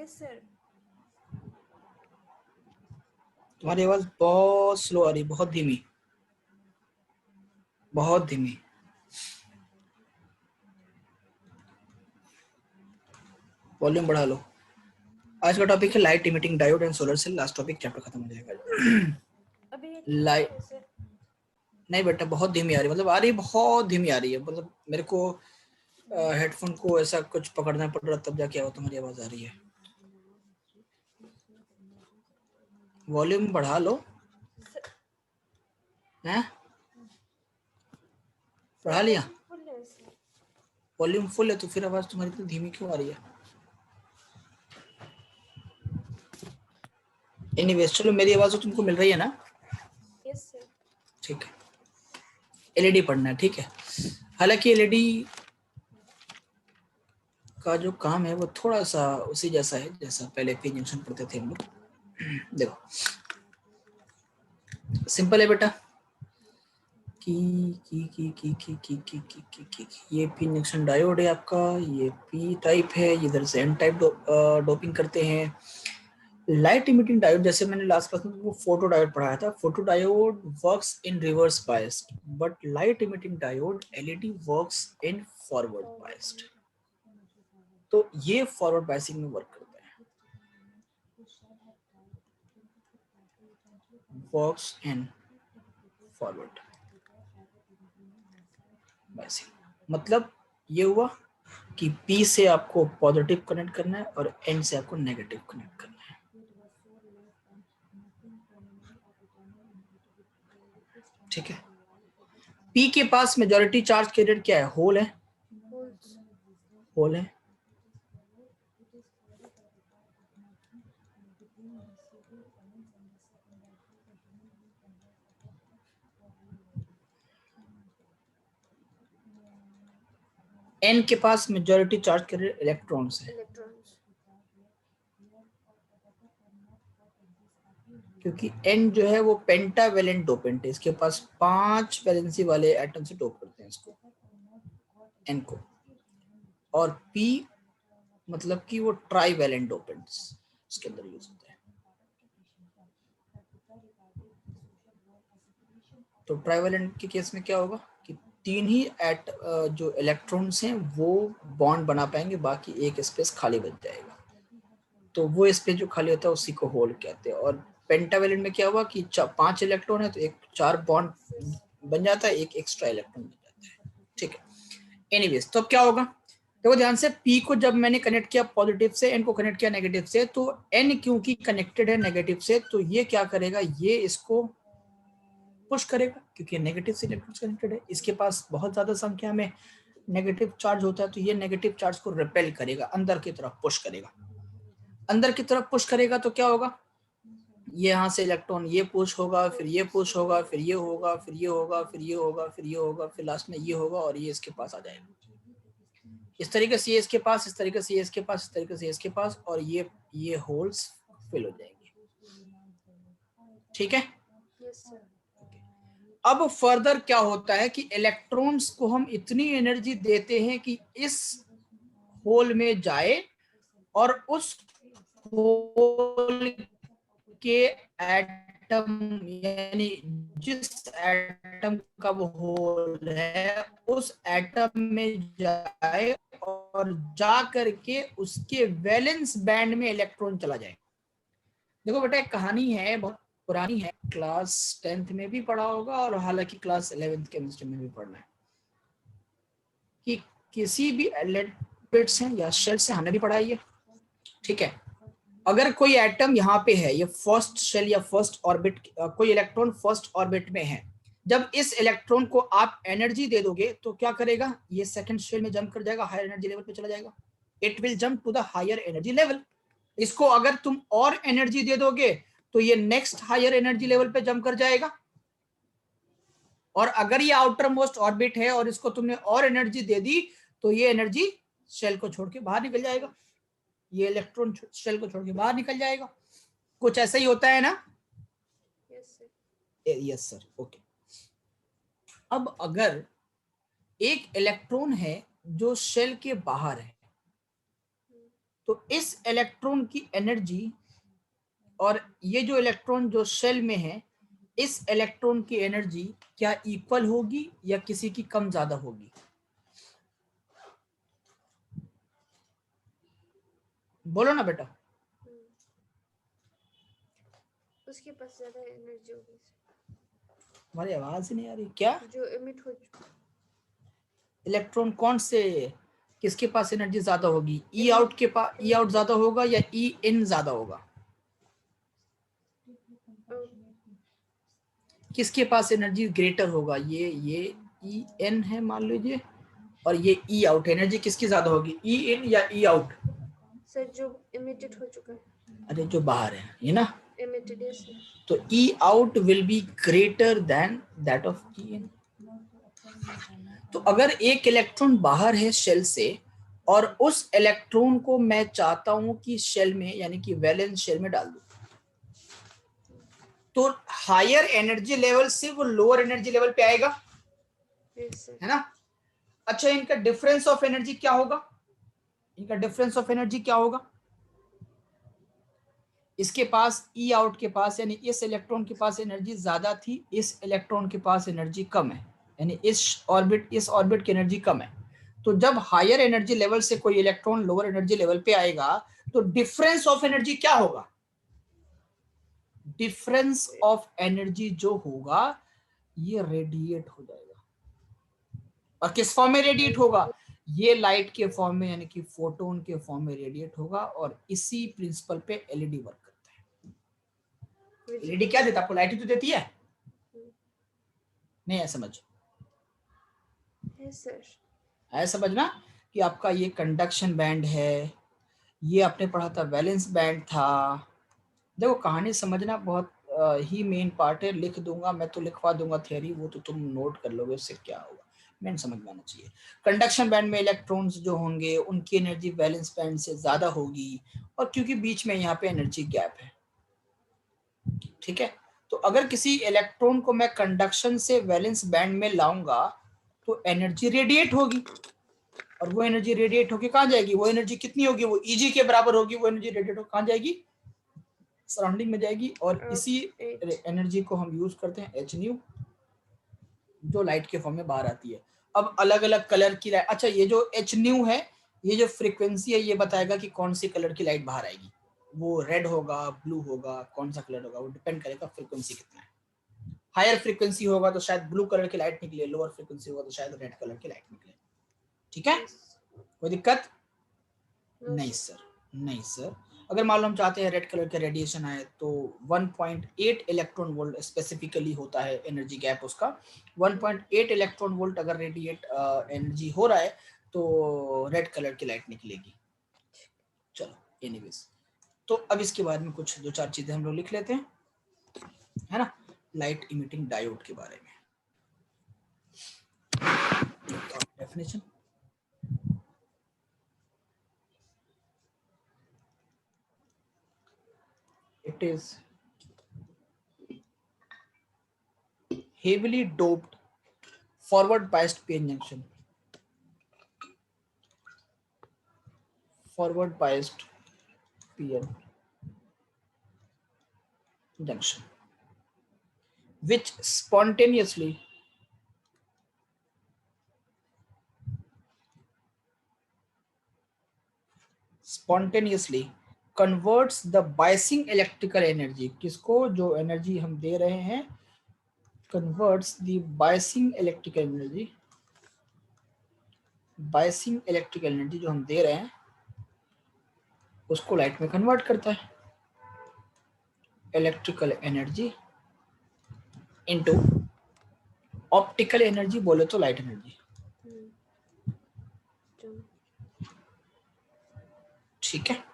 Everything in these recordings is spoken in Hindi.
Yes sir. तुम्हारी आवाज बहुत स्लो आ रही, बहुत धीमी, बहुत धीमी। वॉल्यूम बढ़ा लो। आज का टॉपिक है light emitting diode and solar cell. Last topic, chapter खत्म हो जाएगा। अभी ये लाइट सर नहीं बेटा, बहुत धीमी आ रही, मतलब आ रही बहुत धीमी आ रही है, मतलब मेरे को हेडफोन को ऐसा कुछ पकड़ना पड़ रहा तब जाके तुम्हारी आवाज आ रही है। वॉल्यूम बढ़ा लो। हैं? बढ़ा लिया? वॉल्यूम फुल है तो फिर आवाज तुम्हारी इतनी धीमी क्यों आ रही है? एनीवेज, चलो मेरी आवाज तो तुमको मिल रही है ना? Yes sir. ठीक है, एलईडी पढ़ना है, ठीक है। हालांकि एलईडी का जो काम है वो थोड़ा सा उसी जैसा है जैसा पहले पी जंक्शन पढ़ते थे हम लोग। देखो सिंपल है बेटा, ये पी जंक्शन डायोड है आपका, ये पी टाइप है, इधर से एन टाइप डोपिंग करते हैं। लाइट इमिटिंग डायोड, जैसे मैंने लास्ट क्लास में वो फोटो डायोड पढ़ाया था, photo diode works in reverse biased, but light emitting diode LED works in forward biased. तो ये फॉरवर्ड बायसिंग में वर्क करता है, वर्क्स इन फॉरवर्ड बायसिंग। मतलब ये हुआ कि P से आपको पॉजिटिव कनेक्ट करना है और N से आपको नेगेटिव कनेक्ट करना है। ठीक है, P के पास मेजॉरिटी चार्ज कैरियर क्या है? होल है, होल है। N के पास मेजॉरिटी चार्ज कैरियर इलेक्ट्रॉन्स है, क्योंकि N जो है वो पेंटावेलेंट डोपेंट है, इसके पास 5 वैलेंसी वाले एटम से डोप करते हैं इसको, N को। और P मतलब कि वो ट्राईवैलेंट डोपेंट्स इसके अंदर यूज होते हैं। तो ट्राईवैलेंट के केस में क्या होगा कि 3 ही जो इलेक्ट्रॉन्स हैं वो बॉन्ड बना पाएंगे, बाकी एक स्पेस खाली बच जाएगा। तो वो स्पेस जो खाली होता है उसी को होल कहते हैं। और पेंटावेलेंट में क्या हुआ कि 5 इलेक्ट्रॉन है तो एक 4 बॉन्ड बन जाता है, एक एक्स्ट्रा इलेक्ट्रॉन बन जाता है। ठीक है, एनीवेज तो क्या होगा, देखो ध्यान से, P को जब मैंने कनेक्ट किया पॉजिटिव से, N को कनेक्ट किया नेगेटिव से, तो N क्योंकि कनेक्टेड है नेगेटिव से, तो ये क्या करेगा, ये इसको पुश करेगा क्योंकि नेगेटिव से इलेक्ट्रॉन कनेक्टेड है, इसके पास बहुत ज्यादा संख्या में नेगेटिव चार्ज होता है, तो ये नेगेटिव चार्ज को रिपेल करेगा, अंदर की तरफ पुश करेगा। अंदर की तरफ पुश करेगा तो क्या होगा, ये यहाँ से इलेक्ट्रॉन ये पुश होगा, फिर ये पुश होगा, फिर ये होगा, फिर ये होगा, फिर ये होगा, फिर ये होगा, फिर लास्ट में ये होगा और ये इसके पास आ जाएगा। इस तरीके से ये इसके पास, इस तरीके से ये इसके पास, इस तरीके से इसके पास, और ये होल्स फिल हो जाएंगे। ठीक है, अब फर्दर क्या होता है कि इलेक्ट्रॉन्स को हम इतनी एनर्जी देते हैं कि इस होल में जाए और उस होल के एटम, यानी जिस एटम का वो होल है उस एटम में जाए और जा करके उसके वैलेंस बैंड में इलेक्ट्रॉन चला जाए। देखो बेटा एक कहानी है, बहुत पुरानी है, क्लास 10th में भी पढ़ा होगा और हालांकि क्लास 11th केमिस्ट्री में भी पढ़ना है, कि किसी भी एलिमेंट्स हैं या शेल से, हमने भी पढ़ा है ये। ठीक है, अगर कोई एटम यहाँ पे है, ये फर्स्ट शेल या फर्स्ट ऑर्बिट, कोई इलेक्ट्रॉन फर्स्ट ऑर्बिट में है, जब इस इलेक्ट्रॉन को आप एनर्जी दे दोगे तो क्या करेगा, ये सेकंड शेल में जंप कर जाएगा, हायर एनर्जी लेवल पे चला जाएगा, it will jump to the higher energy level. इसको अगर तुम और एनर्जी दे दोगे तो ये नेक्स्ट हायर एनर्जी लेवल पे जंप कर जाएगा। और अगर ये आउटर मोस्ट ऑर्बिट है और इसको तुमने और एनर्जी दे दी तो ये एनर्जी शेल को छोड़ के बाहर निकल जाएगा, ये इलेक्ट्रॉन शेल को छोड़ के बाहर निकल जाएगा। कुछ ऐसा ही होता है ना? Yes sir, okay. अब अगर एक इलेक्ट्रॉन है जो शेल के बाहर है, तो इस इलेक्ट्रॉन की एनर्जी और ये जो इलेक्ट्रॉन जो शेल में है, इस इलेक्ट्रॉन की एनर्जी क्या इक्वल होगी या किसी की कम ज्यादा होगी? बोलो ना बेटा। उसके पास ज्यादा एनर्जी होगी हमारी आवाज ही नहीं आ रही क्या? जो एमिट हो चुका इलेक्ट्रॉन कौन से किसके पास एनर्जी ज्यादा होगी? ई Emit- आउट के पास ई आउट ज्यादा होगा या ई इन ज्यादा होगा? किसके पास एनर्जी ग्रेटर होगा? ये ई एन है मान लीजिए, और ये ई आउट, एनर्जी किसकी ज्यादा होगी, ई इन या ई आउट? सर जो एमिटेड हो चुका है, अरे जो बाहर है ये ना, एमिटेड है सर। तो E out will be greater than that of E in. तो अगर एक इलेक्ट्रॉन बाहर है शेल से और उस इलेक्ट्रॉन को मैं चाहता हूं कि शेल में यानी कि वैलेंस शेल में डाल दूं, तो हायर एनर्जी लेवल से वो लोअर एनर्जी लेवल पे आएगा, यस सर। है ना? अच्छा, इनका डिफरेंस ऑफ एनर्जी क्या होगा? इनका डिफरेंस ऑफ एनर्जी क्या होगा? इसके पास ई आउट के पास यानी इस इलेक्ट्रॉन के पास एनर्जी ज्यादा थी, इस इलेक्ट्रॉन के पास एनर्जी कम है, यानी इस ऑर्बिट की एनर्जी कम है। तो जब हायर एनर्जी लेवल से कोई इलेक्ट्रॉन लोअर एनर्जी लेवल पे आएगा तो डिफरेंस ऑफ एनर्जी क्या होगा? डिफरेंस ऑफ एनर्जी जो होगा ये रेडिएट हो जाएगा। और किस फॉर्म में रेडिएट होगा? ये लाइट के फॉर्म में यानी कि फोटोन के फॉर्म में रेडिएट होगा। और इसी प्रिंसिपल पे एलईडी वर्क करता है। एलईडी क्या देता है आपको? लाइट ही तो देती है, नहीं है समझ? Yes sir. है समझना कि आपका ये कंडक्शन बैंड है, ये आपने पढ़ा था वैलेंस बैंड था। देखो कहानी समझना बहुत ही मेन पार्ट है। लिख दूंगा मैं तो, लिखवा दूंगा थियरी, वो तो तुम नोट कर लोगे, उससे क्या होगा, मेन समझ में आना चाहिए। कंडक्शन बैंड में इलेक्ट्रॉन्स जो होंगे उनकी एनर्जी वैलेंस बैंड से ज्यादा होगी, और क्योंकि बीच में यहाँ पे एनर्जी गैप है, ठीक है? तो अगर किसी इलेक्ट्रॉन को मैं कंडक्शन से वैलेंस बैंड में लाऊंगा तो एनर्जी रेडिएट होगी, और वो एनर्जी रेडिएट होके कहाँ जाएगी? वो एनर्जी कितनी होगी? वो ईजी के बराबर होगी। वो एनर्जी रेडिएट होकर कहाँ जाएगी? सराउंडिंग में जाएगी। और इसी एनर्जी को हम यूज करते हैं एच न्यू, जो लाइट के फॉर्म में बाहर आती है। अब अलग अलग कलर की लाइट, अच्छा ये जो एच न्यू है, ये जो फ्रीक्वेंसी है, ये बताएगा कि कौन सी कलर की लाइट बाहर आएगी। वो रेड होगा, ब्लू होगा, कौन सा कलर होगा, वो डिपेंड करेगा फ्रीक्वेंसी कितना है। हायर फ्रीक्वेंसी होगा तो शायद ब्लू कलर की लाइट निकले, लोअर फ्रीक्वेंसी होगा तो शायद रेड कलर की लाइट निकले। ठीक है? कोई दिक्कत नहीं सर? नहीं सर। अगर मान लो हम चाहते हैं रेड कलर का रेडिएशन आए तो 1.8 इलेक्ट्रॉन वोल्ट स्पेसिफिकली होता है एनर्जी गैप उसका। 1.8 इलेक्ट्रॉन वोल्ट अगर रेडिएट एनर्जी हो रहा है तो रेड कलर की लाइट निकलेगी। चलो एनीवेज, तो अब इसके बाद में कुछ दो चार चीजें हम लोग लिख लेते हैं, है ना? लाइट इमिटिंग डायोड के बारे में definition. It is heavily doped forward biased PN junction. Forward biased PN junction, which spontaneously converts the biasing electrical energy. किसको? जो एनर्जी हम दे रहे हैं, converts the biasing electrical energy, biasing electrical energy जो हम दे रहे हैं उसको लाइट में कन्वर्ट करता है। Electrical energy into optical energy, बोले तो लाइट एनर्जी। ठीक है?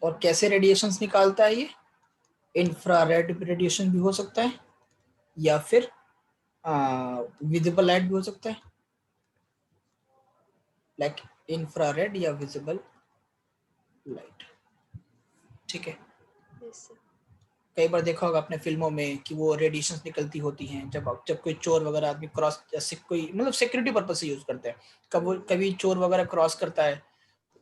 और कैसे रेडिएशंस निकालता है ये? इंफ्रारेड रेडिएशन भी हो सकता है या फिर विजिबल लाइट भी हो सकता है, लाइक इंफ्रारेड या विजिबल लाइट। ठीक है? कई बार देखा होगा अपने फिल्मों में कि वो रेडिएशंस निकलती होती हैं जब कोई चोर वगैरह आदमी क्रॉस, जैसे कोई मतलब सिक्योरिटी पर्पस से यूज करते हैं, कभी चोर वगैरह क्रॉस करता है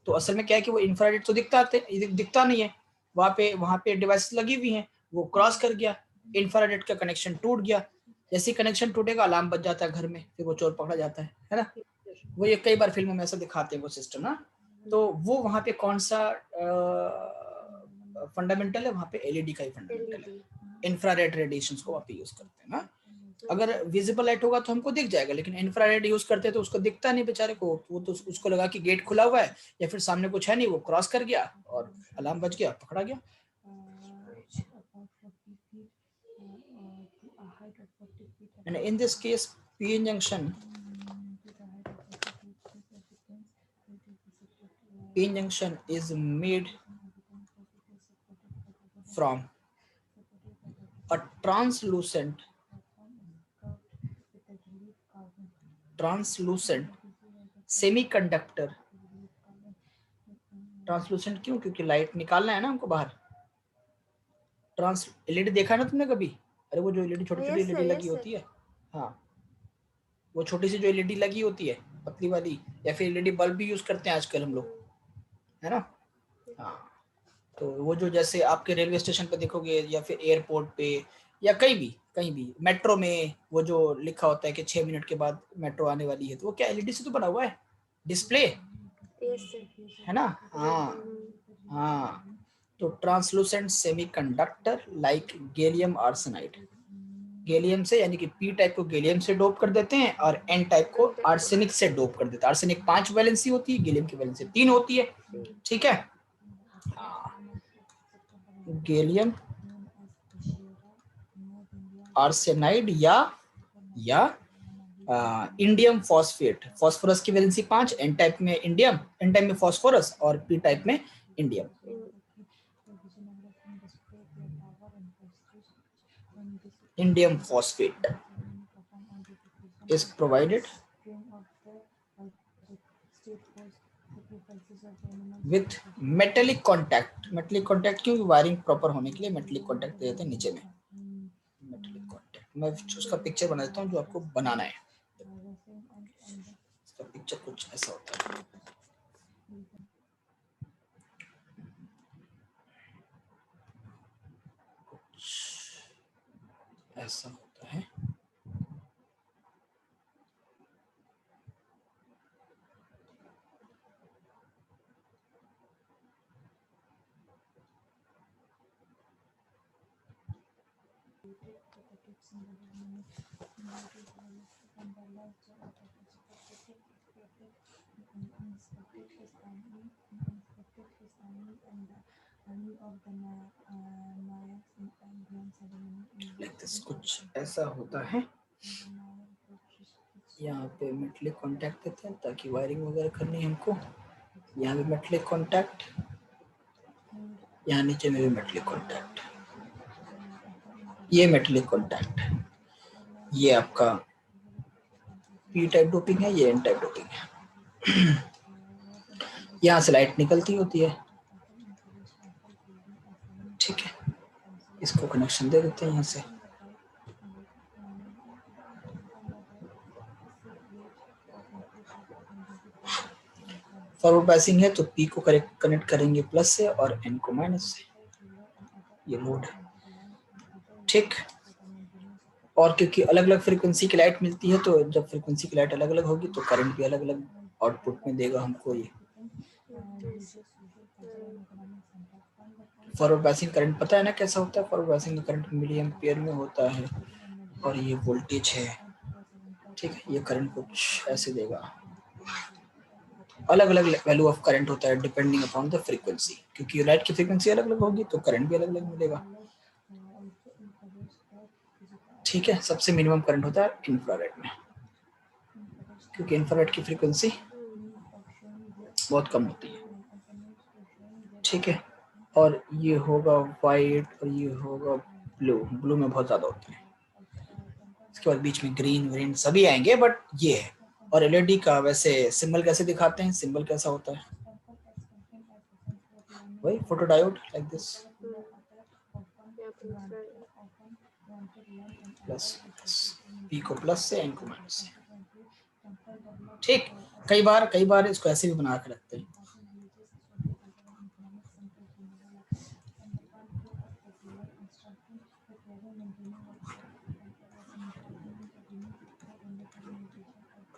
तो असल में क्या है कि वो इंफ्रारेड तो दिखता नहीं है, वहां पे डिवाइस लगी हुई हैं, वो क्रॉस कर गया, इंफ्रारेड का कनेक्शन टूट गया। जैसे कनेक्शन टूटेगा अलार्म बज जाता है घर में, फिर वो चोर पकड़ा जाता है ना। वो ये कई बार फिल्मों में ऐसा दिखाते हैं वो सिस्टम ना। तो वो वहां पे कौन सा फंडामेंटल है, वहां पे एलईडी का ही फंडामेंटल है, इंफ्रारेड रेडिएशंस को वहां पे यूज करते हैं ना। अगर विजिबल लाइट होगा तो हमको दिख जाएगा, लेकिन इंफ्रारेड यूज करते हैं तो उसको दिखता नहीं बेचारे को, वो तो उसको लगा कि गेट खुला हुआ है या फिर सामने कुछ है नहीं, वो क्रॉस कर गया और अलार्म बज गया, पकड़ा गया। And in this case, PN junction is made from a translucent semiconductor। Translucent क्यों? क्योंकि लाइट निकालना है ना हमको बाहर। एलईडी देखा है ना तुमने कभी? अरे वो जो एलईडी छोटी छोटी एलईडी लगी होती है, हाँ वो छोटी सी जो एलईडी लगी होती है पतली वाली, या फिर एलईडी बल्ब भी यूज करते हैं आजकल हम लोग, है ना। हाँ तो वो जो जैसे आपके रेलवे स्टेशन पे देखोगे या फिर एयरपोर्ट पे या कहीं भी मेट्रो में वो जो लिखा होता है कि 6 मिनट के बाद मेट्रो आने वाली है, तो वो क्या एलईडी से तो बना हुआ है, डिस्प्ले है ना। हाँ तो translucent semiconductor like gallium arsenide, gallium से यानी कि पी टाइप को गैलियम से डोप कर देते हैं और एन टाइप को आर्सेनिक से डोप कर देते हैं। आर्सेनिक 5 वैलेंसी होती है, गैलियम की वैलेंसी 3 होती है, ठीक है। गैलियम आर्सेनाइड या इंडियम फॉस्फेट, फास्फोरस की वैलेंसी 5, एन टाइप में इंडियम, एन टाइप में फास्फोरस और पी टाइप में indium. Indium phosphate is provided with metallic contact। metallic contact क्यों? वायरिंग प्रॉपर होने के लिए metallic contact दे देते हैं नीचे में। metallic contact मैं उसका पिक्चर बना देता हूँ जो आपको बनाना है। इसका पिक्चर कुछ ऐसा होता है, ऐसा होता है। कुछ ऐसा होता है, यहाँ पे मेटलिक कांटेक्ट देते हैं ताकि वायरिंग वगैरह करनी है हमको। यहाँ भी मेटलिक कांटेक्ट, यहाँ नीचे में भी मेटलिक कांटेक्ट, ये मेटलिक कांटेक्ट, ये आपका पी टाइप डोपिंग है, ये एन टाइप डोपिंग है। यहाँ से लाइट निकलती होती है, ठीक है। इसको कनेक्शन दे देते हैं यहाँ से, फॉरवर्ड बायसिंग है तो पी को कनेक्ट करेंगे प्लस से और एन को माइनस से, ये लोड है, ठीक। और क्योंकि अलग अलग फ्रीक्वेंसी की लाइट मिलती है, तो जब फ्रीक्वेंसी की लाइट अलग अलग होगी तो करंट भी अलग अलग आउटपुट में देगा हमको। ये फॉरवर्ड बायसिंग करंट पता है ना कैसा होता है? Forward biasing current milliampere में होता है और ये वोल्टेज है, ठीक है। ये करंट कुछ ऐसे देगा, अलग अलग वैल्यू ऑफ करंट होता है डिपेंडिंग अपॉन द फ्रीक्वेंसी, क्योंकि लाइट की फ्रीक्वेंसी अलग अलग होगी तो करंट भी अलग अलग मिलेगा, ठीक है। सबसे मिनिमम करंट होता है इंफ्रारेड में, क्योंकि इंफ्रारेड की फ्रीक्वेंसी बहुत कम होती है, ठीक है। और ये होगा वाइट और ये होगा ब्लू, ब्लू में बहुत ज्यादा होते हैं। इसके बाद बीच में ग्रीन सभी आएंगे, बट ये है। और एलईडी का वैसे सिंबल कैसे दिखाते हैं? सिंबल कैसा होता है? वही photodiode like this, plus P को प्लस से एन को माइनस से, ठीक। कई बार इसको ऐसे भी बना के रखते हैं,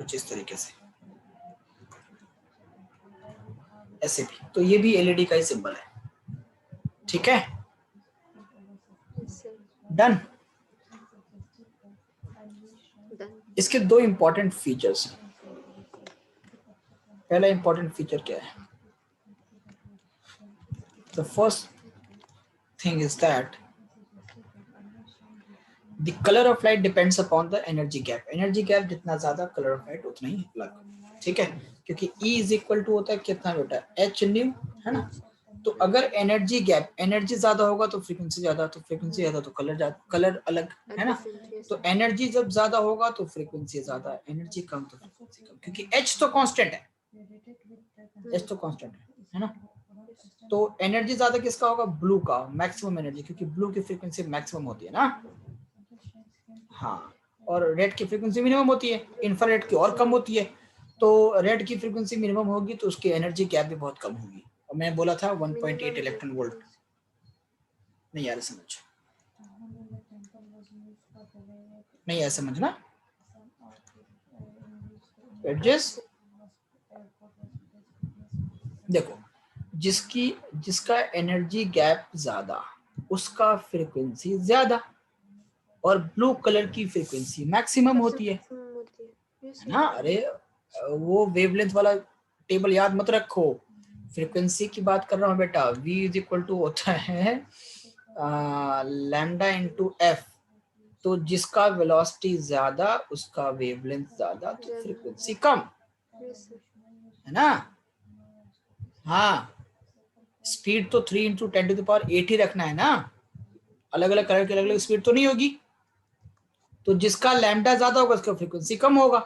कुछ इस तरीके से, ऐसे भी। तो ये भी एलईडी का ही सिंबल है, ठीक है, Yes, sir. डन। Done. इसके दो इंपॉर्टेंट फीचर्स हैं। पहला इंपॉर्टेंट फीचर क्या है? The first thing is that the colour of light depends upon the energy gap. Energy gap जितना ज्यादा, कलर ऑफ लाइट उतना ही अलग, ठीक है, क्योंकि E इज इक्वल टू होता है कितना बेटा, एच न्यू, है ना। तो अगर एनर्जी गैप, एनर्जी ज्यादा होगा तो फ्रीक्वेंसी ज्यादा, तो फ्रीक्वेंसी ज्यादा तो कलर ज्यादा, कलर अलग, है ना। Different. Yes. तो एनर्जी जब ज्यादा होगा तो फ्रीक्वेंसी ज्यादा, एनर्जी कम तो फ्रीक्वेंसी कम, क्योंकि एच तो कांस्टेंट है, एच तो कांस्टेंट है ना। तो एनर्जी ज्यादा किसका होगा, ब्लू का, मैक्सिमम एनर्जी, क्योंकि ब्लू की फ्रीक्वेंसी मैक्सिमम होती है ना। हाँ, और रेड की फ्रीक्वेंसी मिनिमम होती है, इंफ्रारेड की और कम होती है। तो रेड की फ्रीक्वेंसी मिनिमम होगी तो उसकी एनर्जी गैप भी बहुत कम होगी। और मैंने बोला था 1.8 इलेक्ट्रॉन वोल्ट, नहीं यार समझ, नहीं यार समझना, एडजस्ट। देखो, जिसका एनर्जी गैप ज्यादा उसका फ्रीक्वेंसी ज्यादा, और ब्लू कलर की फ्रीक्वेंसी मैक्सिमम होती है Yes, ना। अरे वो वेवलेंथ वाला टेबल याद मत रखो, फ्रीक्वेंसी की बात कर रहा हूँ बेटा। V इज इक्वल टू होता है लैम्डा इंटू एफ। तो जिसका वेलोसिटी ज्यादा उसका वेवलेंथ ज्यादा, तो फ्रीक्वेंसी कम, Yes, sir. है ना। हाँ, स्पीड तो 3 इंटू 10⁸ ही रखना है ना, अलग अलग कलर की अलग अलग स्पीड तो नहीं होगी। तो जिसका लैम्डा ज्यादा होगा उसका फ्रीक्वेंसी कम होगा।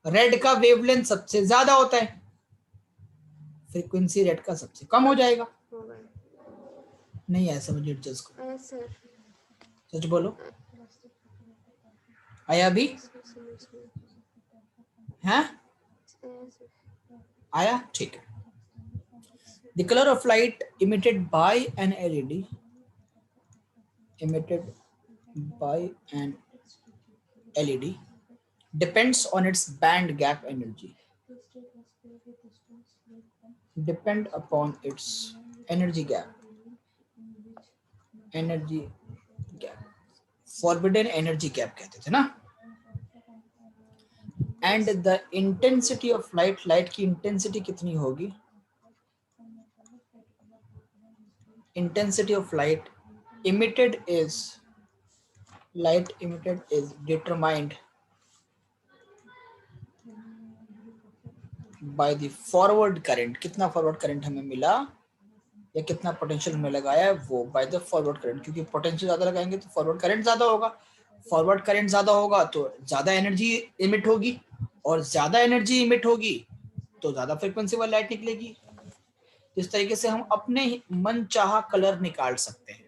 रेड का वेवलेंथ सबसे ज्यादा होता है, फ्रीक्वेंसी रेड का सबसे कम हो जाएगा। होगा। नहीं है समझिए जज को, Yes, sir. सच बोलो, आया अभी Yes, sir. समझ गए. है, Yes, sir. आया, ठीक है। The color of light emitted by an LED, emitted by an LED depends on its band gap energy, depend upon its energy gap, energy gap, forbidden energy gap कहते थे ना। And the intensity of light, light की intensity कितनी होगी, intensity of light emitted is, light emitted is determined by the forward current। कितना फॉरवर्ड करंट हमें मिला या कितना पोटेंशियल हमें लगाया है, वो बाय द फॉरवर्ड करंट। क्योंकि पोटेंशियल ज्यादा लगाएंगे तो फॉरवर्ड करंट ज्यादा होगा, फॉरवर्ड करंट ज्यादा होगा तो ज्यादा एनर्जी इमिट होगी, और ज्यादा एनर्जी इमिट होगी तो ज्यादा फ्रीक्वेंसी वाली लाइट निकलेगी। इस तरीके से हम अपने मन चाहा कलर निकाल सकते हैं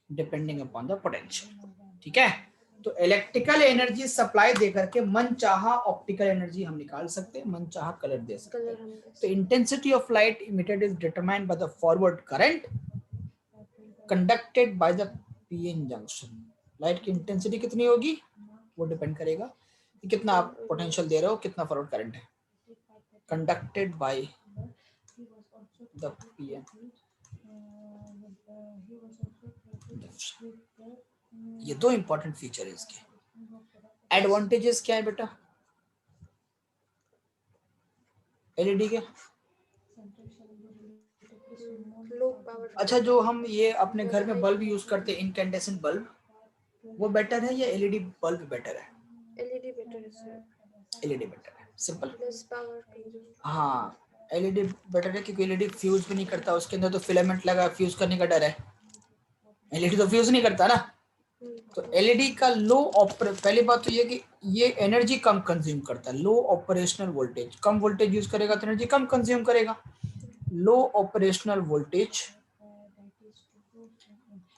डिपेंडिंग अपॉन द पोटेंशियल, ठीक है। तो इलेक्ट्रिकल एनर्जी सप्लाई देकर के मन चाहा ऑप्टिकल एनर्जी हम निकाल सकते हैं, मन चाहा कलर दे सकते हैं। तो intensity of light emitted is determined by the forward current conducted by the PN junction. Light की इंटेंसिटी कितनी होगी वो डिपेंड करेगा कि कितना आप पोटेंशियल दे रहे हो, कितना फॉरवर्ड करंट है, conducted by the PN junction. ये दो इंपॉर्टेंट फीचर है इसके। एडवांटेजेस क्या है बेटा एलईडी के? Low power. अच्छा, जो हम ये अपने घर में बल्ब यूज करते हैं इनकैंडेसेंट बल्ब, वो बेटर है या एलईडी बल्ब बेटर है? LED better है sir. एलईडी बेटर है, सिंपल। Less power consume. हाँ, एलईडी बेटर है क्योंकि एलईडी फ्यूज भी नहीं करता, उसके अंदर तो फिलामेंट लगा, फ्यूज करने का डर है। एलईडी तो फ्यूज नहीं करता ना। तो एलईडी का पहली बात तो ये कि ये एनर्जी कम कंज्यूम करता है, लो ऑपरेशनल वोल्टेज, कम वोल्टेज यूज करेगा तो एनर्जी कम कंज्यूम करेगा। Low operational voltage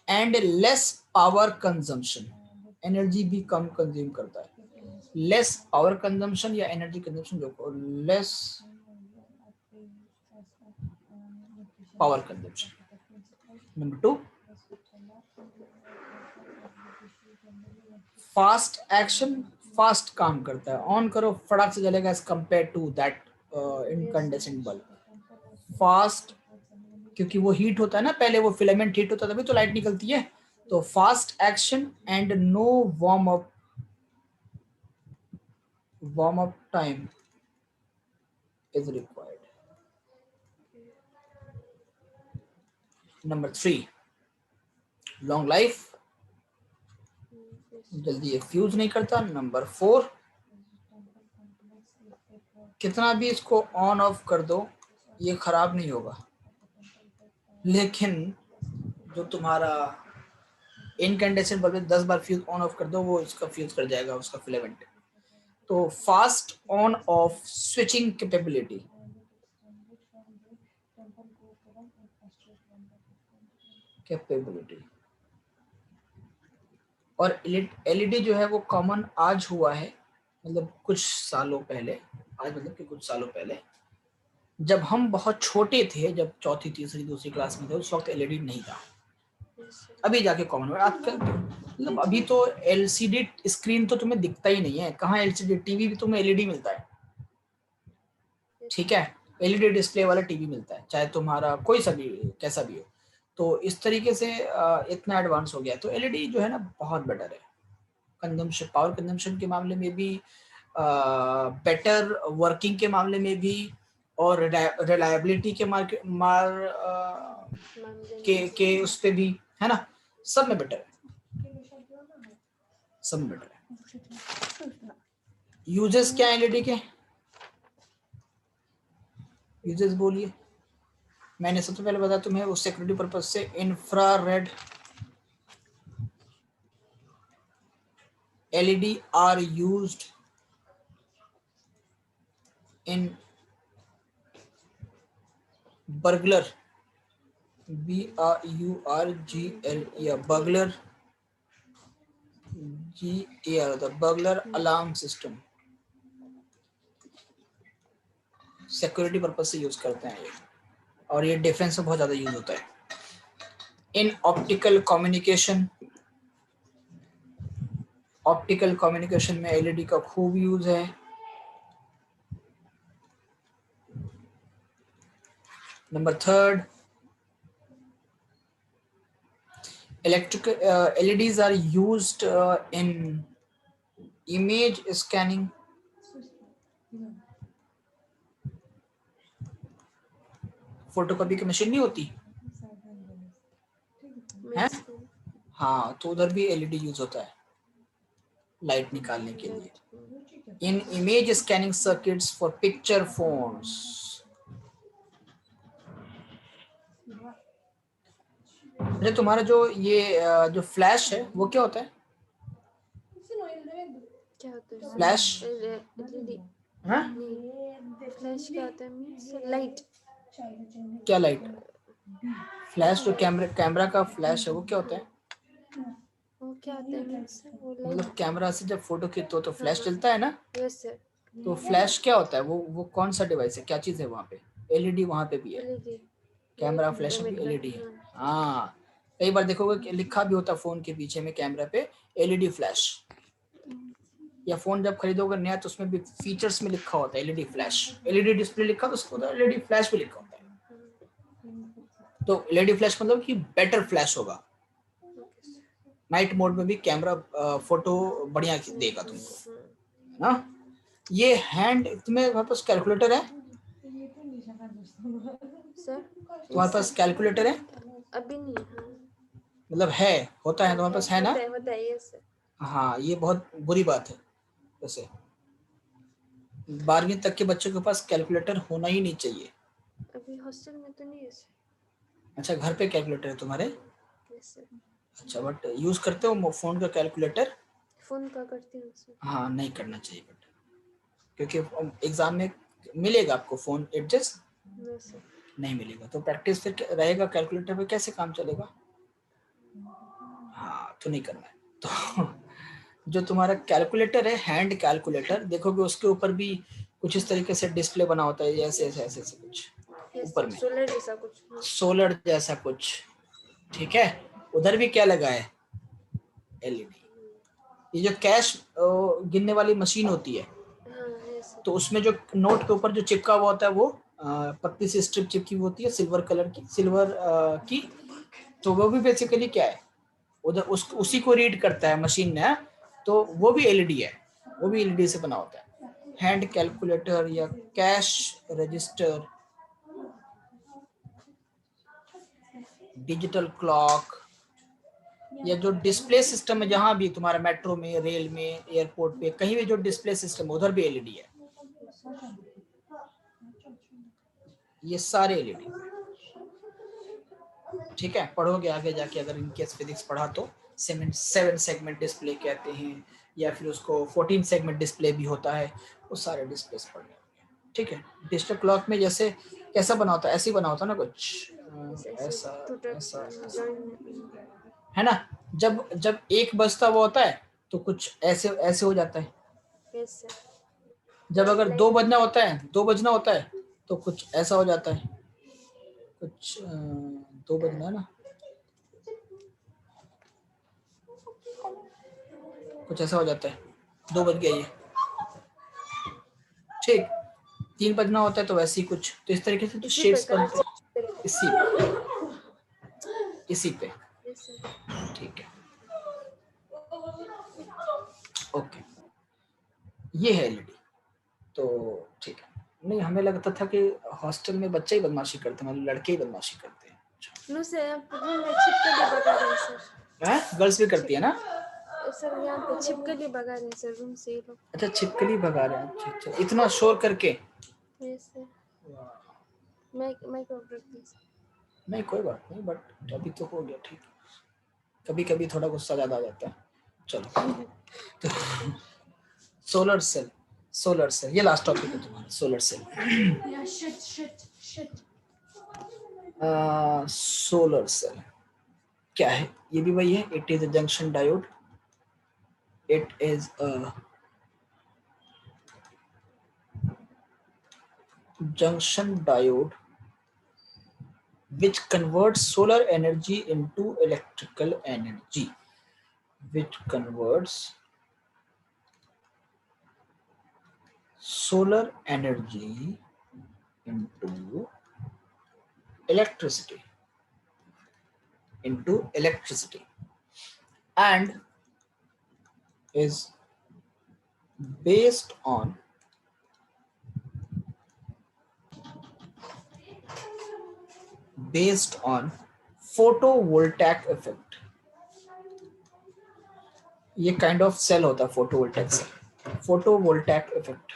and less power consumption, energy भी कम कंज्यूम करता है। लेस पावर कंजम्पशन या एनर्जी कंजम्पशन, देखो less power consumption. Number 2, fast action, fast काम करता है, ऑन करो फटाक से जलेगा as compared to that incandescent bulb. Fast क्योंकि वो हीट होता है ना, पहले वो फिलामेंट हीट होता है तभी तो लाइट निकलती है। तो fast action and no warm up time is required. Number 3, long life, जल्दी ये फ्यूज नहीं करता। नंबर 4, कितना भी इसको ऑन ऑफ कर दो ये खराब नहीं होगा, लेकिन जो तुम्हारा incandescent bulb 10 bar fuse on off कर दो वो इसका फ्यूज कर जाएगा, उसका फिलामेंट। तो fast on off switching capability, और एलईडी जो है वो कॉमन आज हुआ है, मतलब कुछ सालों पहले, आज मतलब कि कुछ सालों पहले जब हम बहुत छोटे थे, जब चौथी तीसरी दूसरी क्लास में थे, उस वक्त एलईडी नहीं था, अभी जाके कॉमन हुआ। आजकल मतलब अभी तो एलसीडी स्क्रीन तो तुम्हें दिखता ही नहीं है, कहाँ एलसीडी, टीवी भी तुम्हें एलईडी मिलता है, ठीक है, एलईडी डिस्प्ले वाला टीवी मिलता है, चाहे तुम्हारा कोई सा भी कैसा भी हो। तो इस तरीके से इतना एडवांस हो गया, तो एलईडी जो है ना बहुत बेटर है, कंजम्पशन, पावर कंजम्पशन के मामले में भी, बेटर वर्किंग के मामले में भी, और रिलायबिलिटी के के उस पे भी, है ना, सब में बेटर है, सब में बेटर है। यूजेस क्या है एलईडी के? यूजेस बोलिए। मैंने सबसे पहले बताया तुम्हें, वो सिक्योरिटी पर्पज से infrared LED are used in burglar, BRURGL, या burglar, GAR, the burglar alarm system, security purpose से यूज करते हैं ये, और ये डिफेंस में बहुत ज्यादा यूज होता है। इन ऑप्टिकल कम्युनिकेशन में एलईडी का खूब यूज है। Number 3, electrical LEDs are used in image scanning, photocopy की मशीन नहीं होती है, हाँ, तो उधर भी एलईडी यूज होता है लाइट निकालने के लिए। इन image scanning circuits for picture phones, अरे तुम्हारा जो ये जो फ्लैश है वो क्या होता है? क्या होता है फ्लैश? एलईडी? हाँ, फ्लैश क्या होता है? Means light. क्या लाइट? फ्लैश जो कैमरा का फ्लैश है वो क्या होता है? वो क्या होता है मींस वो लाइट, मतलब कैमरा से जब फोटो खींचते हो तो फ्लैश चलता है ना? Yes sir. तो फ्लैश क्या होता है? वो कौन सा डिवाइस है, क्या चीज है वहाँ पे? एलईडी वहाँ पे भी है, एलईडी कैमरा फ्लैश में भी एलईडी है। हाँ, कई बार देखोगे कि लिखा भी होता है फोन के पीछे में कैमरा पे एलईडी फ्लैश, या फोन जब खरीदोगे नया तो उसमें भी फीचर्स में लिखा होता है एलईडी फ्लैश, एलईडी डिस्प्ले लिखा तो उसको एलईडी फ्लैश भी लिखा होता है। तो एलईडी फ्लैश मतलब कि बेटर फ्लैश होगा, नाइट मोड में भी कैमरा फोटो बढ़िया देगा तुमको, ना। ये हैंड, तुम्हें पास कैलकुलेटर है सर? तुम्हारे पास कैलकुलेटर है? अभी नहीं है, मतलब है, होता है तुम्हारे पास, है ना? होता है यस सर। हाँ, ये बहुत बुरी बात है, वैसे 12वीं तक के बच्चों के पास कैलकुलेटर होना ही नहीं चाहिए। अभी हॉस्टल में तो नहीं है सर। अच्छा, घर पे कैलकुलेटर है तुम्हारे? Yes sir. अच्छा, बट यूज करते हो फोन का कैलकुलेटर? फोन का करती हूँ सर। हाँ, नहीं करना चाहिए बट, क्योंकि एग्जाम में मिलेगा आपको फोन एडजस्ट नहीं मिलेगा, तो प्रैक्टिस फिर रहेगा कैलकुलेटर पे, कैसे काम चलेगा? हाँ, तो नहीं करना है। तो जो तुम्हारा कैलकुलेटर है, हैंड कैलकुलेटर, देखोगे उसके ऊपर भी कुछ इस तरीके से डिस्प्ले बना होता है, ऐसे ऐसे ऐसे ऐसे कुछ ऊपर में, सोलर जैसा कुछ, सोलर जैसा कुछ, ठीक है। उधर भी क्या लगा है? एलईडी। ये जो कैश गिनने वाली मशीन होती है, हाँ है सर। तो उसमें जो नोट के ऊपर जो चिपका हुआ होता है वो पतली सी स्ट्रिप चिपकी हुई होती है सिल्वर कलर की, सिल्वर की। तो वो भी बेसिकली क्या है, उधर उसी को रीड करता है मशीन ने। तो वो भी एलईडी है, वो भी एलईडी से बना होता है। हैंड कैलकुलेटर या कैश रजिस्टर, डिजिटल क्लॉक, या जो डिस्प्ले सिस्टम है जहां भी तुम्हारा मेट्रो में, रेल में, एयरपोर्ट पे, कहीं भी जो डिस्प्ले सिस्टम है उधर भी एलईडी है। ये सारे एलईडी, ठीक है। पढ़ोगे आगे जाके अगर इनकेस फिजिक्स पढ़ा तो 7 सेगमेंट डिस्प्ले कहते हैं, या फिर उसको 14 सेगमेंट डिस्प्ले भी होता है, वो सारे डिस्प्ले पढ़ने होंगे, ठीक है। डिजिटल क्लॉक में जैसे कैसा बना होता है, ऐसे ही बना होता है ना कुछ, ऐसा ऐसा है ना। जब जब एक बजता हुआ होता है तो कुछ ऐसे ऐसे हो जाता है। Yes sir. जब अगर दो बजना होता है, दो बजना होता है तो कुछ ऐसा हो जाता है, कुछ दो बजना है ना, कुछ ऐसा हो जाता है, 2 बज गया ये, ठीक। 3 बजना होता है तो वैसे ही कुछ, तो इस तरीके से तो शेप्स बनते हैं इसी पे, यस सर। ठीक है, ओके। ये है एलईडी, तो ठीक है। नहीं, हमें लगता था कि हॉस्टल में बच्चे ही बदमाशी करते हैं, मतलब लड़के ही बदमाशी करते हैं। नो सर, यहाँ पे रूम में छिपकली भगा रहे हैं सर। हैं, गर्ल्स भी करती है ना। सर यहाँ पे छिपकली भगा रहे हैं सर रूम से ये लोग। अच्छा, छिपकली भगा रहे हैं, अच्छा अच्छा, इतना शोर करके। Yes sir. माइक ऑफ रख दीजिए। नहीं कोई बात नहीं, बट अभी तो हो गया, ठीक। कभी कभी थोड़ा गुस्सा ज्यादा आ जाता है, चलो। तो सोलर सेल, सोलर सेल ये लास्ट टॉपिक है तुम्हारा, सोलर सेल। सोलर सेल क्या है, ये भी वही है। It is a junction diode, it is a junction diode which converts solar energy into electrical energy, which converts solar energy into electricity, and is based on photovoltaic effect। ये काइंड ऑफ सेल होता है फोटोवोल्टेक सेल, फोटोवोल्टैक इफेक्ट,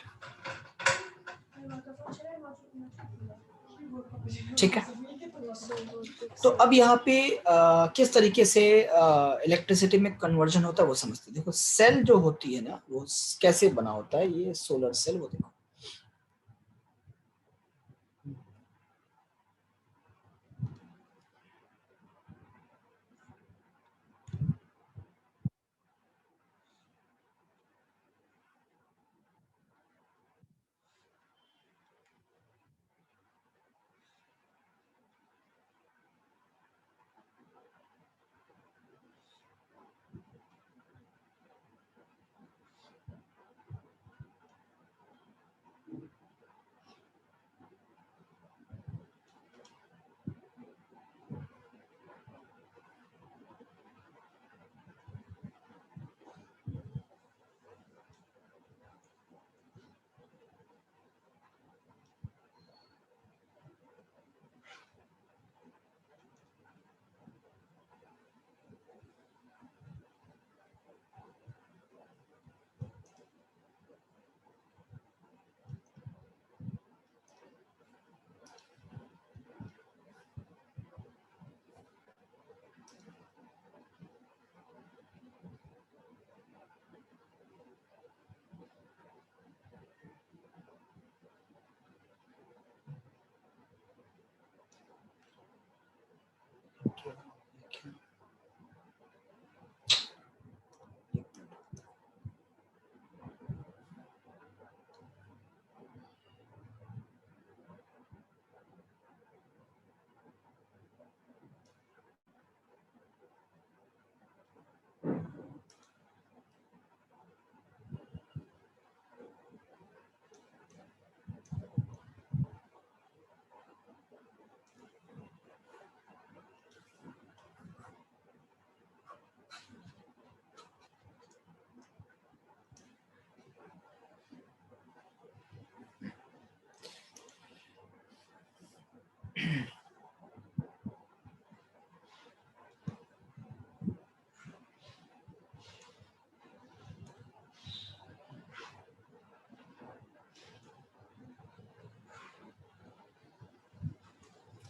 ठीक है। तो अब यहाँ पे किस तरीके से इलेक्ट्रिसिटी में कन्वर्जन होता है वो समझते हैं। देखो सेल जो होती है ना वो कैसे बना होता है, ये सोलर सेल, वो देखो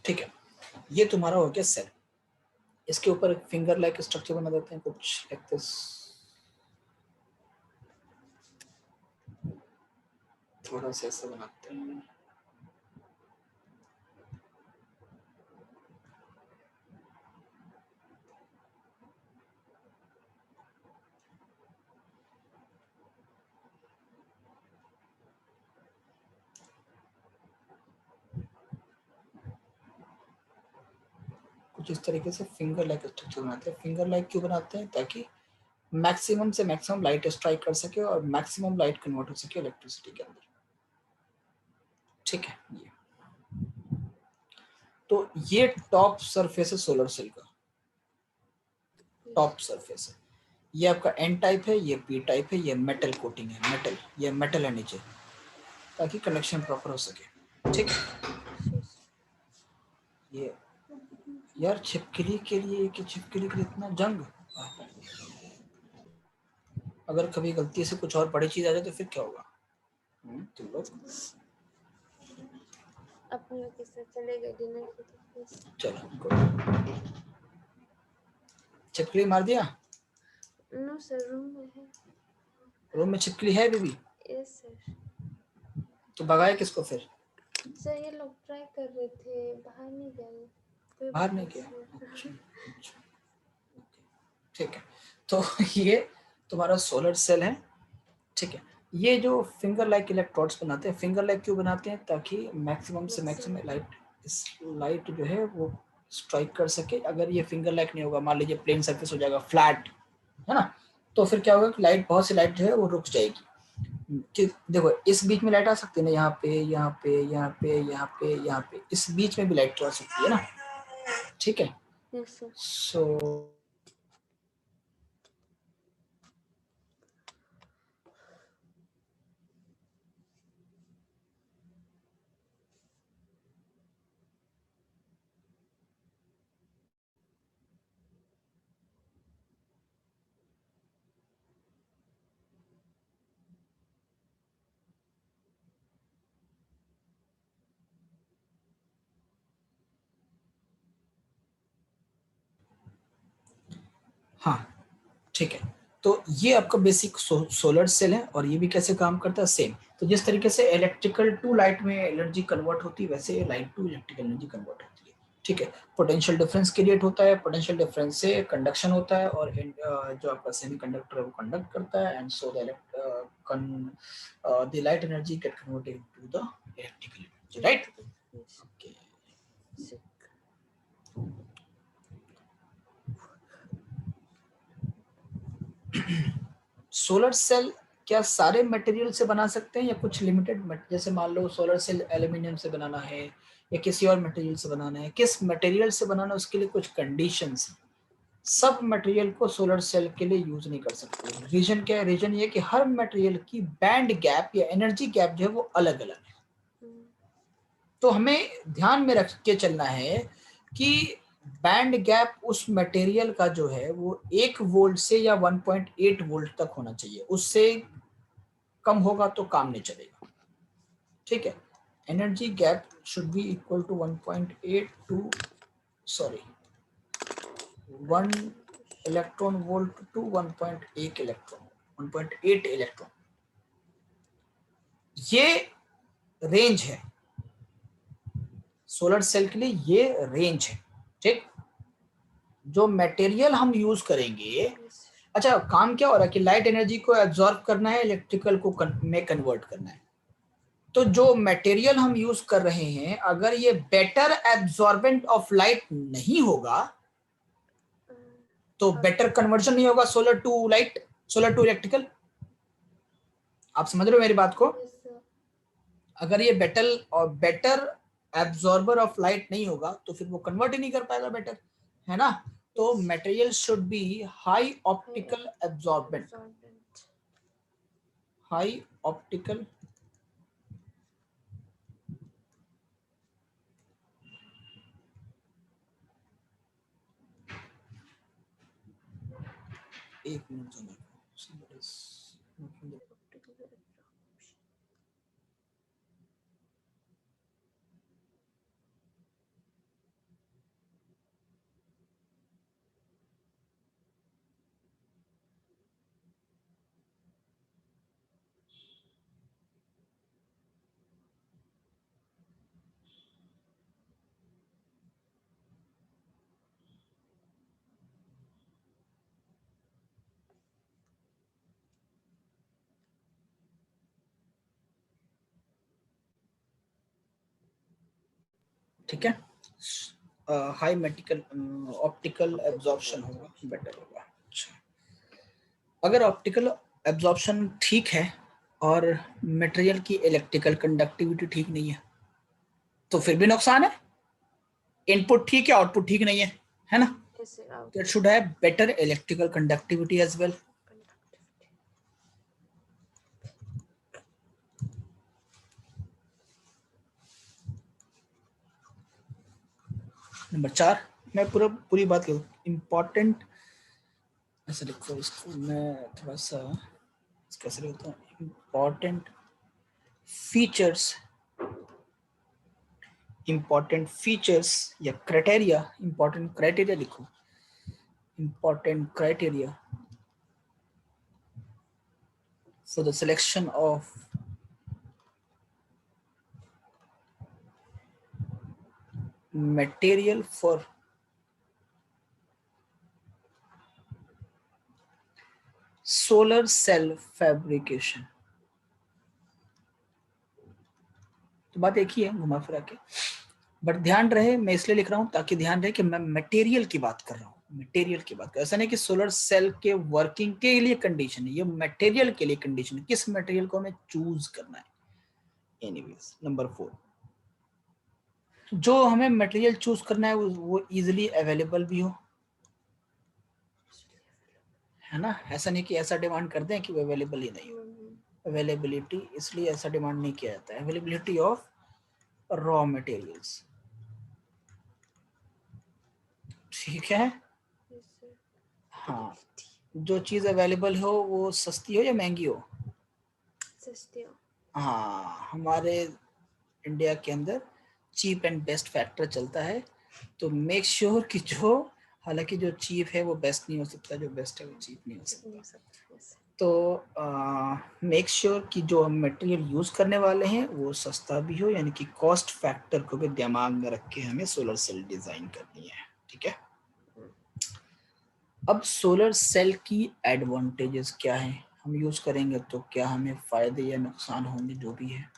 ठीक है, ये तुम्हारा हो गया सेल। इसके ऊपर एक फिंगर लाइक स्ट्रक्चर बना देते हैं कुछ लाइक दिस, थोड़ा सा ऐसा बनाते हैं। कुछ इस तरीके से फिंगर लाइक स्ट्रक्चर बनाते हैं। फिंगर लाइक क्यों बनाते हैं? ताकि मैक्सिमम से मैक्सिमम लाइट स्ट्राइक कर सके और मैक्सिमम लाइट कन्वर्ट हो सके इलेक्ट्रिसिटी के अंदर। ठीक है, ये तो ये टॉप सरफेस है सोलर सेल का, टॉप सरफेस है। ये आपका एन टाइप है, ये पी टाइप है, ये मेटल कोटिंग है, मेटल, ये मेटल है नीचे, ताकि कनेक्शन प्रॉपर हो सके। ठीक है, ये यार छिपकली के लिए कि छिपकली के लिए इतना जंग, अगर कभी गलती से कुछ और बड़ी चीज आ जाए तो फिर क्या होगा? तुम लोग अपने लोग के साथ चले गए डिनर के लिए। चलो, छिपकली मार दिया? नो सर, रूम में है। रूम में छिपकली है बेबी? Yes sir. तो भगाए किसको फिर? सर ये लोग ट्राई कर रहे थे, बाहर नहीं गए। बाहर नहीं गया? अच्छा, अच्छा, ठीक है। तो ये तुम्हारा सोलर सेल है। ठीक है, ये जो फिंगर लाइक इलेक्ट्रोड्स बनाते हैं, फिंगर लाइक क्यों बनाते हैं? ताकि मैक्सिमम से मैक्सिमम लाइट, इस लाइट जो है वो स्ट्राइक कर सके। अगर ये फिंगर लाइक नहीं होगा, मान लीजिए प्लेन सरफेस हो जाएगा फ्लैट, है ना, तो फिर क्या होगा कि लाइट, बहुत सी लाइट जो है वो रुक जाएगी। कि देखो इस बीच में लाइट आ सकती है ना, यहाँ पे, यहाँ पे, यहाँ पे, यहाँ पे, यहाँ पे, इस बीच में भी लाइट आ सकती है ना। ठीक है, यस सर। सो हाँ, ठीक है। तो ये आपका बेसिक सोलर सेल है, और ये भी कैसे काम करता है? सेम। तो जिस तरीके से इलेक्ट्रिकल टू लाइट में एनर्जी कन्वर्ट होती है, वैसे light to electrical energy convert होती है। ठीक है, पोटेंशियल डिफरेंस क्रिएट होता है, पोटेंशियल डिफरेंस से कंडक्शन होता है, और जो आपका सेमीकंडक्टर है वो कंडक्ट करता है, and so the light energy get converted to the electrical energy, right? Okay, solar cell क्या सारे मटेरियल से बना सकते हैं, या कुछ लिमिटेड? जैसे मान लो सोलर सेल एल्यूमिनियम से बनाना है, या किसी और मटेरियल से बनाना है, किस मटेरियल से बनाना है उसके लिए कुछ कंडीशंस हैं। सब मटेरियल को सोलर सेल के लिए यूज नहीं कर सकते। रीजन क्या है? रीजन ये कि हर मटेरियल की बैंड गैप या एनर्जी गैप जो है वो अलग अलग है। तो हमें ध्यान में रख के चलना है कि बैंड गैप उस मटेरियल का जो है वो 1 वोल्ट से या 1.8 वोल्ट तक होना चाहिए, उससे कम होगा तो काम नहीं चलेगा। ठीक है, energy gap should be equal to 1.8 to, sorry, 1 electron volt to 1.8 electron, 1.8 electron, ये रेंज है सोलर सेल के लिए, ये रेंज है। ठीक, जो मटेरियल हम यूज करेंगे, अच्छा काम क्या हो रहा है कि लाइट एनर्जी को एब्जॉर्ब करना है, इलेक्ट्रिकल को में कन्वर्ट करना है। तो जो मटेरियल हम यूज कर रहे हैं, अगर ये बेटर एब्जॉर्बेंट ऑफ लाइट नहीं होगा, तो बेटर कन्वर्जन नहीं होगा solar to light, solar to electrical. आप समझ रहे हो मेरी बात को? अगर ये बेटर एब्जॉर्बर ऑफ लाइट नहीं होगा, तो फिर वो कन्वर्ट ही नहीं कर पाएगा बेटर, है ना। तो material should be high optical absorbent, high optical एक मिनट ठीक है, हाई मेटिकल ऑप्टिकल एब्जॉर्प्शन होगा, बेटर होगा। अच्छा, अगर ऑप्टिकल एब्जॉर्प्शन ठीक है और मटेरियल की इलेक्ट्रिकल कंडक्टिविटी ठीक नहीं है तो फिर भी नुकसान है। इनपुट ठीक है, आउटपुट ठीक नहीं है ना? Yes, sir. तो it should have better electrical conductivity as well. Number 4, मैं पूरी बात करूँ, इम्पोर्टेंट ऐसे लिखो इसको, मैं थोड़ा सा कैसे लिखता हूँ, इम्पोर्टेंट फीचर्स या क्राइटेरिया, इम्पोर्टेंट क्राइटेरिया लिखो, important criteria for the selection of material for solar cell fabrication। तो बात एक ही है घुमा फिरा के, बट ध्यान रहे, मैं इसलिए लिख रहा हूं ताकि ध्यान रहे कि मैं मटेरियल की बात कर रहा हूँ, मटेरियल की बात कर, ऐसा नहीं कि सोलर सेल के वर्किंग के लिए कंडीशन है, ये मटेरियल के लिए कंडीशन है, किस मटेरियल को हमें चूज करना है। एनीवेज, नंबर 4, जो हमें मटेरियल चूज करना है वो इजीली अवेलेबल भी हो, है ना? ऐसा नहीं कि ऐसा डिमांड कर दें कि वो अवेलेबल ही नहीं हो। अवेलेबिलिटी इसलिए ऐसा डिमांड नहीं किया जाता है, अवेलेबिलिटी ऑफ रॉ मटेरियल्स, ठीक है? Yes, sir. हाँ, जो चीज अवेलेबल हो वो सस्ती हो या महंगी हो? सस्ती हो। हाँ, हमारे इंडिया के अंदर चीप एंड बेस्ट फैक्टर चलता है, तो मेक श्योर कि जो, हालांकि जो चीप है वो बेस्ट नहीं हो सकता, जो बेस्ट है वो चीप नहीं हो सकता, तो मेक श्योर कि जो हम मटेरियल यूज करने वाले हैं वो सस्ता भी हो, यानी कि कॉस्ट फैक्टर को भी दिमाग में रख के हमें सोलर सेल डिजाइन करनी है, ठीक है? अब सोलर सेल की एडवांटेजेस क्या है, हम यूज करेंगे तो क्या हमें फायदे या नुकसान होंगे, जो भी है।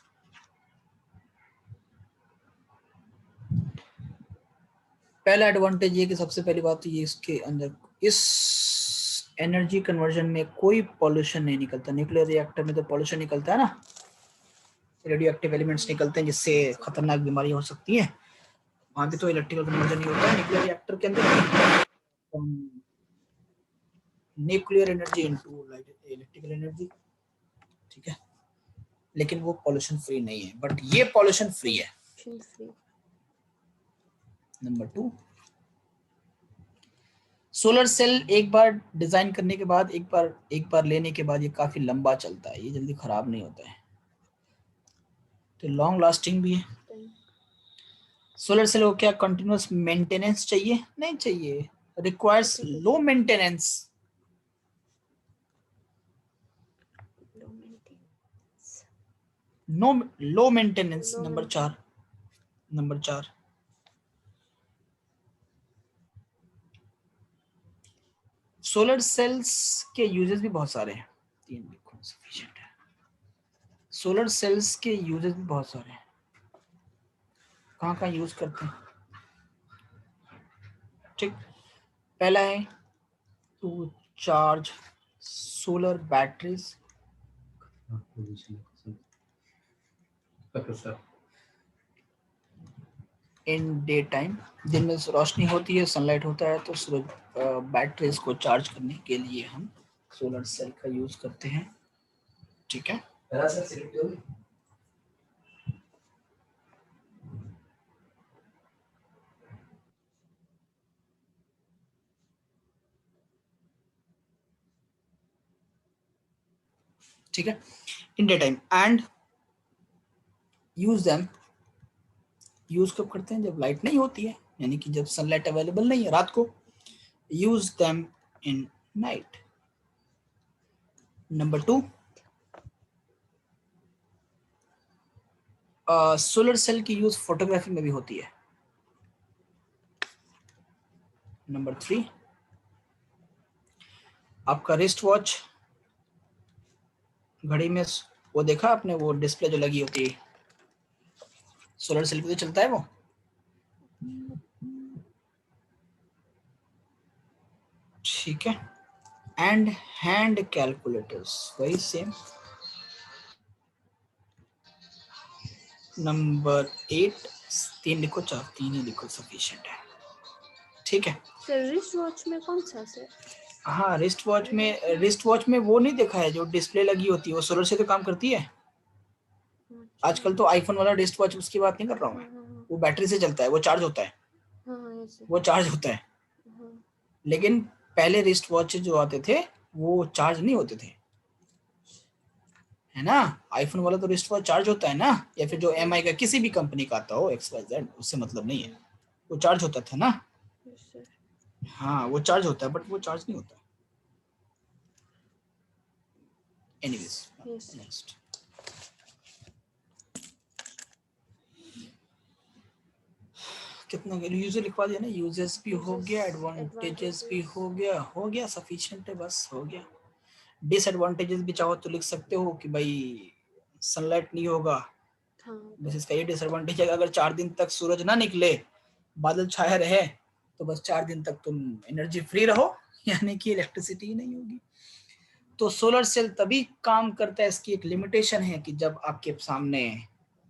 पहला एडवांटेज ये कि सबसे पहली बात तो ये, इसके अंदर इस एनर्जी कन्वर्जन में कोई पॉल्यूशन नहीं निकलता। न्यूक्लियर रिएक्टर में तो पॉल्यूशन निकलता है ना, रेडियो एक्टिव एलिमेंट्स निकलते हैं जिससे खतरनाक बीमारियां हो सकती हैं, वहां पे तो इलेक्ट्रिकल कन्वर्जन नहीं होता है। न्यूक्लियर रिएक्टर के अंदर nuclear energy into electrical energy, ठीक है, लेकिन वो पॉल्यूशन फ्री नहीं है, बट ये पॉल्यूशन फ्री है। नंबर 2, सोलर सेल एक बार डिजाइन करने के बाद, एक बार लेने के बाद ये काफी लंबा चलता है, ये जल्दी खराब नहीं होता है, तो लॉन्ग लास्टिंग भी है। सोलर सेल को क्या कंटिन्यूअस मेंटेनेंस चाहिए? नहीं चाहिए, requires low maintenance, low maintenance. Number 4, solar cells के यूजेस भी बहुत सारे हैं, 3 लिखो सफिशिएंट है। सोलर सेल्स के यूजेस भी बहुत सारे हैं, कहाँ यूज करते हैं, ठीक। पहला है to charge solar batteries in day time, दिन में रोशनी होती है, सनलाइट होता है, तो बैटरीज को चार्ज करने के लिए हम सोलर सेल का यूज करते हैं, ठीक है। ठीक है, इन डे टाइम एंड यूज कब करते हैं? जब लाइट नहीं होती है, यानी कि जब सनलाइट अवेलेबल नहीं है रात को। Use them in night. Number 2, solar cell की यूज फोटोग्राफी में भी होती है। नंबर 3, आपका रिस्ट वॉच, घड़ी में वो देखा आपने, वो डिस्प्ले जो लगी होती है, सोलर सेल पे तो चलता है वो, ठीक है, एंड हैंड कैलकुलेटर्स वही सेम। नंबर 8 3 लिखो, 4 3 ही लिखो, सफिशिएंट है। ठीक है सर रिस्ट वॉच में कौन सा सर? हाँ रिस्ट वॉच में वो नहीं देखा है जो डिस्प्ले लगी होती है, वो सोलर से तो काम करती है। अच्छा। आजकल तो आईफोन वाला रिस्ट वॉच, उसकी बात नहीं कर रहा हूँ मैं, वो बैटरी से चलता है, वो चार्ज होता है, वो चार्ज होता है। लेकिन पहले रिस्ट वॉच जो आते थे वो चार्ज नहीं होते थे, है ना। आईफोन वाला तो रिस्ट वॉच चार्ज होता है ना, या फिर जो एमआई का किसी भी कंपनी का आता हो XYZ, उससे मतलब नहीं है, वो चार्ज होता था ना। हाँ वो चार्ज होता है, बट वो चार्ज नहीं होता। Anyways next. कितना यूजर लिखवा दिया ना, यूजर्स भी हो गया, एडवांटेजेस भी हो गया सफिशिएंट है, बस हो गया। डिसएडवांटेजेस भी चाहो तो लिख सकते हो कि भाई सनलाइट नहीं होगा, बस इसका ये डिसएडवांटेज है, अगर 4 दिन तक सूरज ना निकले, बादल छाया रहे, तो बस 4 दिन तक तुम एनर्जी फ्री रहो, यानी कि इलेक्ट्रिसिटी नहीं होगी। तो सोलर सेल तभी काम करता है, इसकी एक लिमिटेशन है कि जब आपके सामने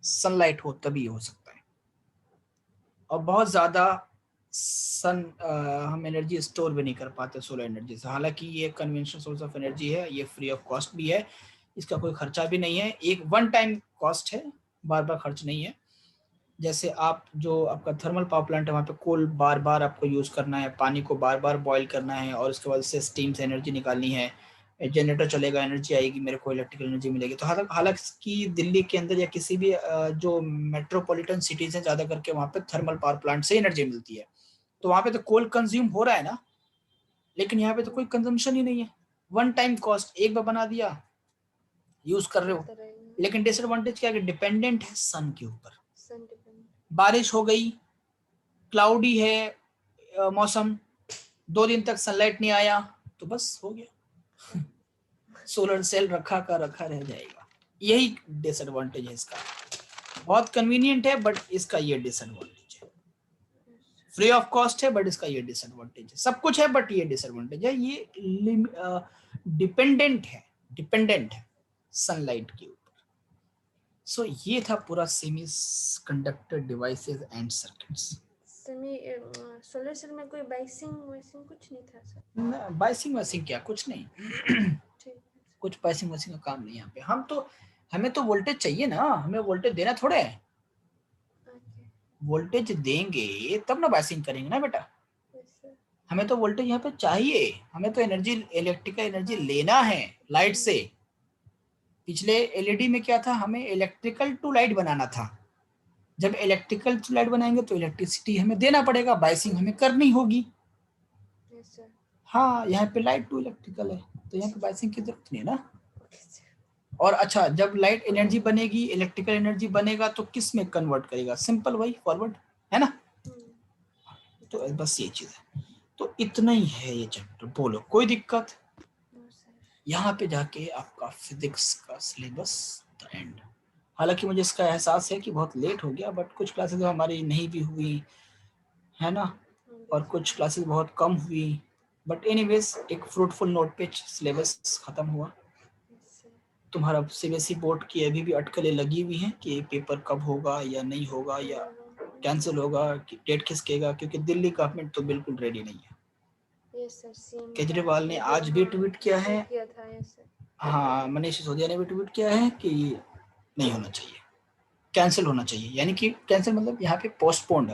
सनलाइट हो तभी हो सकता है, और बहुत ज्यादा हम एनर्जी स्टोर भी नहीं कर पाते सोलर एनर्जी से। हालांकि ये कन्वेंशनल सोर्स ऑफ एनर्जी है, ये फ्री ऑफ कॉस्ट भी है, इसका कोई खर्चा भी नहीं है, एक वन टाइम कॉस्ट है, बार बार खर्च नहीं है। जैसे आप जो आपका थर्मल पावर प्लांट है, वहाँ पे कोल बार बार आपको यूज करना है, पानी को बार बार बॉईल करना है, और उसके बाद से स्टीम से एनर्जी निकालनी है, जनरेटर चलेगा, एनर्जी आएगी, मेरे को इलेक्ट्रिकल एनर्जी मिलेगी। तो हालांकि दिल्ली के अंदर या किसी भी जो मेट्रोपॉलिटन सिटीज हैं ज्यादा करके, वहाँ पे थर्मल पावर प्लांट से एनर्जी मिलती है, तो वहाँ पे तो कोल कंज्यूम हो रहा है ना, लेकिन यहाँ पे तो कोई कंजम्पशन ही नहीं है, वन टाइम कॉस्ट, एक बार बना दिया यूज कर रहे हो। लेकिन डिसएडवांटेज क्या है कि डिपेंडेंट है सन के ऊपर, बारिश हो गई, क्लाउडी है मौसम, 2 दिन तक सनलाइट नहीं आया, तो बस हो गया, सोलर सेल रखा का रखा रह जाएगा। यही डिसएडवांटेज है इसका, बहुत कन्वीनियंट है बट इसका ये डिसएडवांटेज है, फ्री ऑफ कॉस्ट है बट इसका ये डिसएडवांटेज है, सब कुछ है बट ये डिसएडवांटेज है, ये डिपेंडेंट है सनलाइट के ऊपर। सो ये था पूरा semiconductor devices and circuits. Solar cell में कोई बाइसिंग कुछ नहीं था सर? बाइसिंग क्या, कुछ नहीं कुछ बाइसिंग का काम नहीं यहाँ पे। हमें तो वोल्टेज चाहिए ना, हमें वोल्टेज देना थोड़े है, वोल्टेज देंगे तब ना बाइसिंग करेंगे ना बेटा, हमें तो वोल्टेज यहाँ पे चाहिए, हमें तो एनर्जी, इलेक्ट्रिकल एनर्जी लेना है लाइट से। पिछले एलईडी में क्या था, हमें इलेक्ट्रिकल टू लाइट बनाना था, जब इलेक्ट्रिकल टू लाइट बनाएंगे तो इलेक्ट्रिसिटी हमें देना पड़ेगा, बाइसिंग हमें करनी होगी। हाँ यहाँ पे लाइट टू इलेक्ट्रिकल है, तो यहाँ पे बाइसिंग की जरूरत नहीं है ना। और अच्छा, जब लाइट एनर्जी बनेगी, इलेक्ट्रिकल एनर्जी बनेगा, तो किस में कन्वर्ट करेगा, सिंपल वही फॉरवर्ड, है ना। तो बस ये चीज है, तो इतना ही है ये चैप्टर। बोलो कोई दिक्कत? यहाँ पे जाके आपका फिजिक्स का सिलेबस द एंड। हालांकि मुझे इसका एहसास है कि बहुत लेट हो गया, बट कुछ क्लासेस हमारी नहीं भी हुई है ना, और कुछ क्लासेस बहुत कम हुई, बट एनीवेज एक फ्रूटफुल नोट पे सिलेबस खत्म हुआ। तुम्हारा सीबीएसई बोर्ड की अभी भी अटकलें लगी हुई हैं कि पेपर कब होगा या नहीं होगा, या कैंसिल होगा, कि डेट खिसकेगा, क्योंकि दिल्ली गवर्नमेंट तो बिल्कुल रेडी नहीं है। केजरीवाल ने आज भी ट्वीट किया है, हाँ मनीष सिसोदिया ने भी ट्वीट किया है कि नहीं होना चाहिए, कैंसिल होना चाहिए, यानी कि कैंसिल मतलब यहाँ पे पोस्टपोन्ड